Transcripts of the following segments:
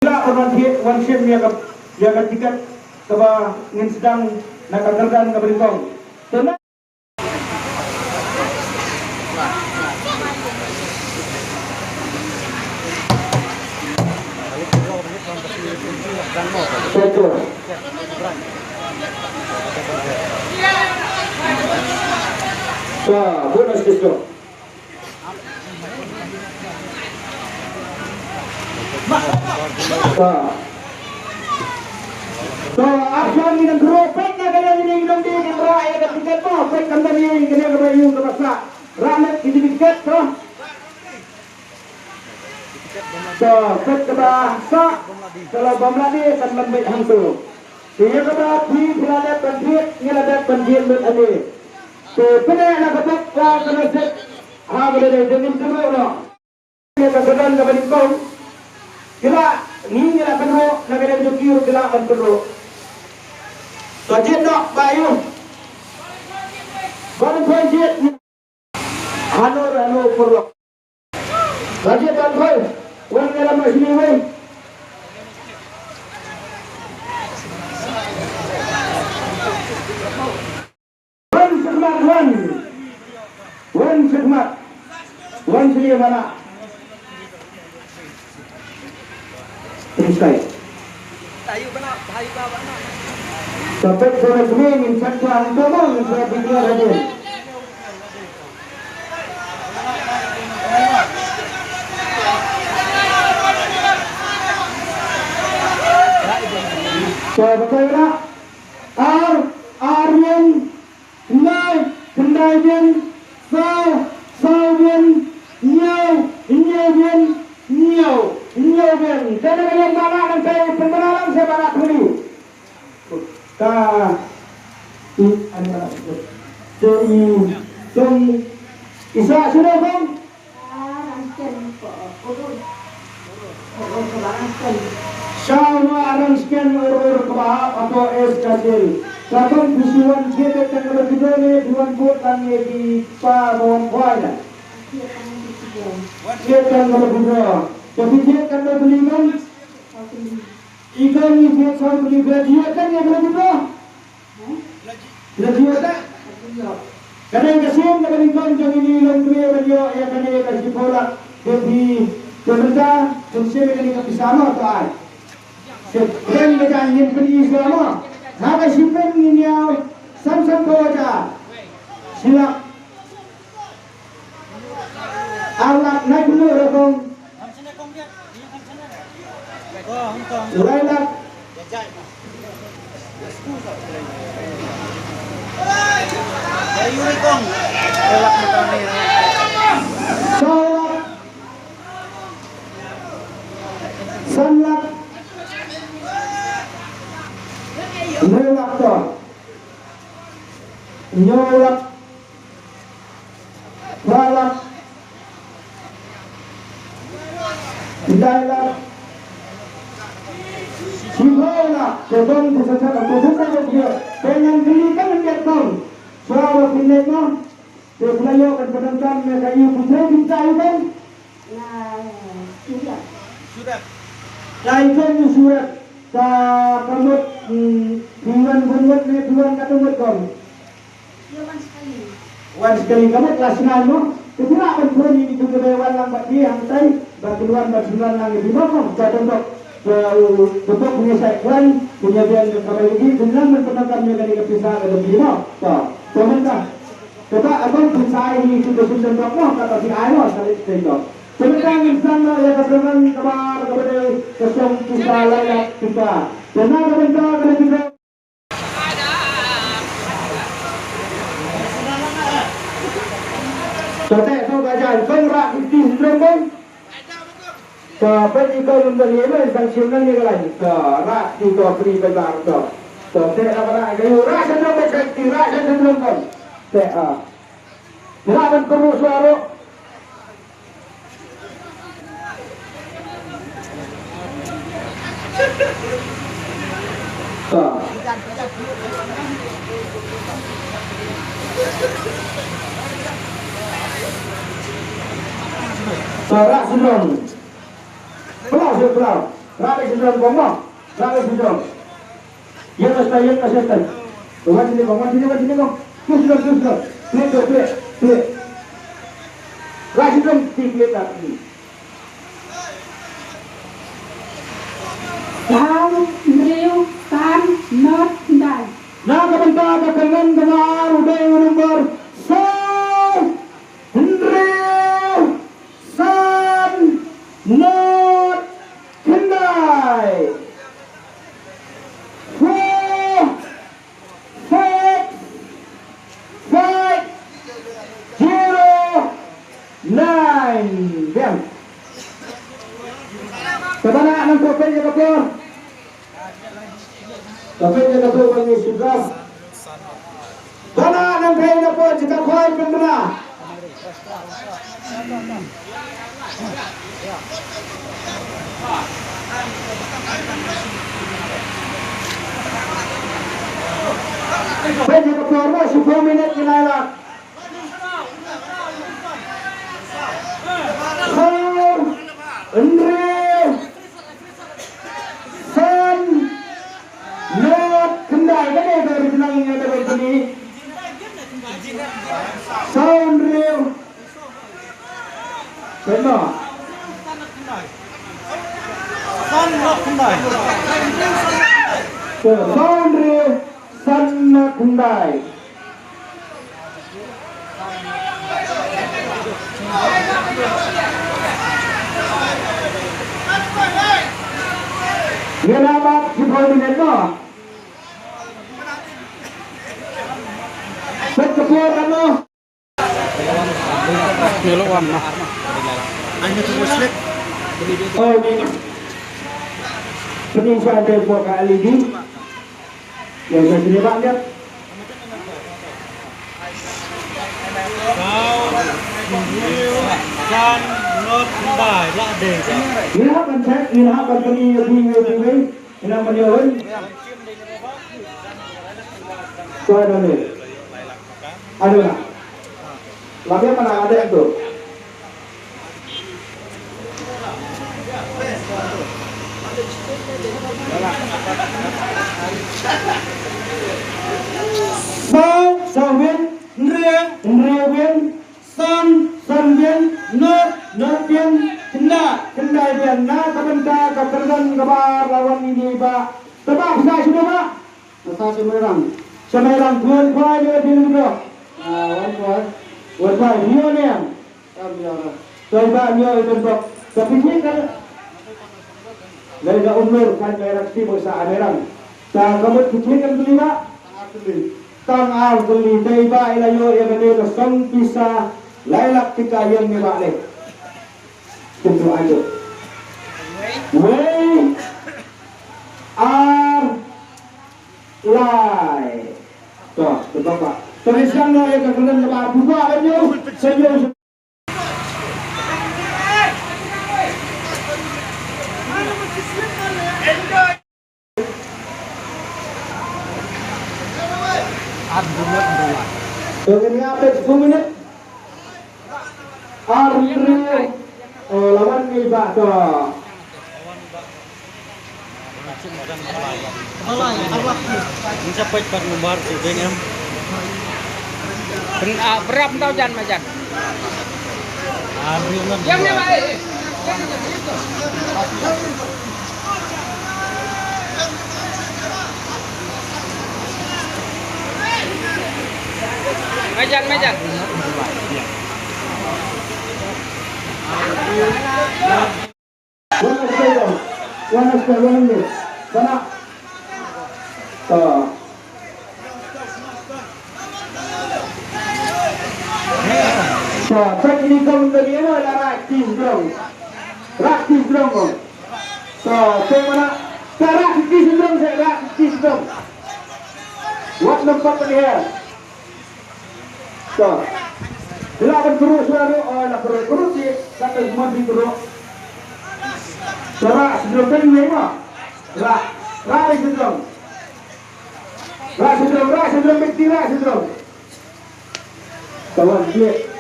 Wan sim ya ka tiket kaba ngin sedang nakaterdan ka berintong. Tenang. Bonus disko. Action ni ng grupo na ganyan ni ng di kamera ay katikat mo pek kandani ganyan ka yung kabasa ramet individual pek kabasa kalau bamladi kan lembek hantu dia kata di berada pendit ngelada pendit berade so kena nak ketuk kena set ha boleh dengan terus no dia katakan ke balik kira ni ngelada penuh nak ada jukir kira penuh so jet dok bayu baru kau jet halo perlu jet dan kau orang dalam sini wei wan selia mana terus kaya tayu benar sampai sore ini ingin cakap itu mau ingin saya pikir aja saya berkata Aryan Nai Kendayan Sawen Nyau dan yang mana nanti pembenaran saya barat dulu Isa sudah bang? Sama arrangkan urur kebahap atau es kacil. Kapan visuan kita tengah berjual tuan buat di Pawon Kuala. Kita tengah berjual. Tapi dia kan belikan ikan ini saya beli dia kan yang berjual. Berjual tak? Kadang kasihan kadang ikan jangan ini lembut berjual ya kan dia kasih bola jadi pemerintah konsep ini tak bisa atau ay. Sekarang kita ingin beli selama. Maka simpen ini sam-sam kau aja. Silap. Allah naik dulu rekong. Sulaiman. Ayo rekong. Elak mutane. Sanlat. Nyolak to, nyolak, walak, dailak, siholak, sebab kesesat atau bukan dia, pengen belikan dia tong, soal pindah no, sebelahnya kan penonton mereka iu putra kita kan, surat, lain surat. Sa kamut bulan katumut kom. Wan sekali kamut kelas 9 no. Kira akan pun ini juga dewan lang bak dia hantai bak keluar bak 9 lang di bawah. Jadi untuk punya sekwan punya bian kamera lagi dengan menentukannya dari kepisah ke lebih no. So, komentar. Coba abang pisah ini sudah dok no kata si ayo sekali itu. Sementara insan yang kebenaran kabar kepada kesong kita layak kita. Jangan kebentar kepada kita. Sotek so gajan pengrak itu sendiri. Sampai jika membeli apa sanksiunan ni kalau rak itu beri bayar tu. Sotek apa kayu rak sedang bercakap rak sedang kan. Sotek Melawan perlu suara. Rak sedang. Pelau. Rapi sindrom ngomong. Rapi sindrom. Yang kasih yang kasih. Tuhan sini ngomong. Terus. Klik. Rapi sindrom tinggi tadi. Sao Riu Tan Not Đài. Nah, kebentar kekengan dengar udah nomor San Riu San Not Kendai 4 6 5 0 9. Diam. Kemana anak kopenya kapur? Kopenya kapur bagi sudah. Mana anak kopenya kapur jika kau pembela? Kopenya kapur masih 10 minit kinailah. Andrew San Not Kendai kan ya dari bilangnya ada begini Sound Real benar Sound Real San Not Kendai Ngelabat si Pauline no. Kepuaran no. Meluam nah. Anh itu muslim. Oh ini. Ini saya ada buat kali ini. Yang saya sini banyak. Kan not bài lạ đề ra. Ilahakan saya, ilahakan kami yang ina menyewen. So ada nih. Ada nggak? Lagi mana ada itu? Sao viên, Nria viên, San viên, Not viên, Kendai viên, kebentar keperluan kabar lawan ini Pak. Tebak saya sudah Pak. Saya Semerang tuan kuai dia di luar. Wan kuai dia ni yang. Coba dia itu Pak. Tapi ni kan dari umur kan merah timur Semerang. Kamu kecil kan beli Pak? Tang al beli tiba ilayo yang ada kesem pisah lailak tika yang mebalik. Tentu aja. We are live. Tuh, betul Pak. Tulisan lo yang kemudian lebar buka aja. Senyum. Dengan apa 10 minit? Arri lawan Miba tuh. Mencapai per nomor itu em. Berapa tau Jan Majan? Jamnya baik. Majan. Warna sekarang ni, mana? Cek ini kamu tadi mana lah rakis dong. Cek mana? Rakis dong. What nampak tadi ya? Lawan terus baru, nak terus sih, kata semua di terus. Rak sebelum tadi memang, rak sebelum bekti rak sebelum. Kawan dia.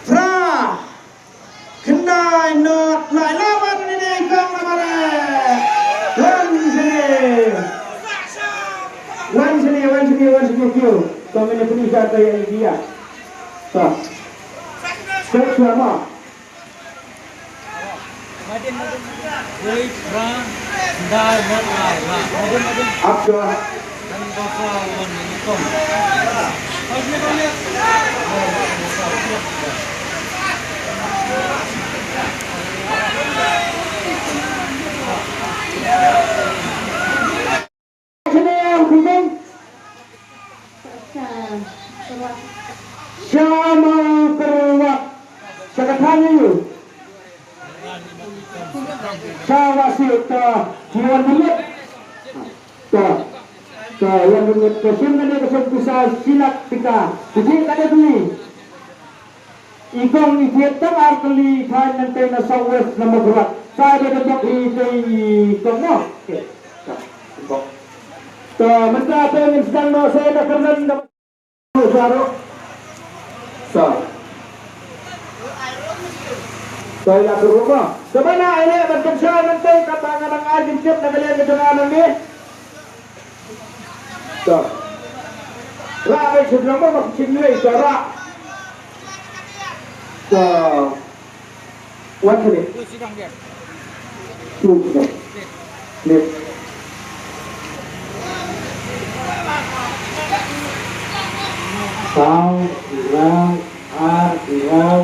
Fra Kendai not lại lawan ini Kang Lamare. One sini kyo. Kami ni punya kata yang dia. So. Cek sama. Wait, run, die, not lie. Madin. Abdo. Dan bawa wan ini kom. Sini yang kuning. Sama keruak. Sekatanya yuk. Sawasi ta Iwan Mulut ta yang menurut kesimpulan dia kesempatan silat tika jadi kada beli ikong ikietang arkeli kan nanti na sawes na magrat saya dapat ikong mo ta menta ta yang sedang no saya dah kerana suara sa saya ke rumah. Kemana ini berkencan nanti kata kadang ajin tip nak kalian kejangan ni. Tak. Ramai sudah mau macam ni cara. Tak. What ni? Sidang dia. Tuh. Ni. Kau, irau,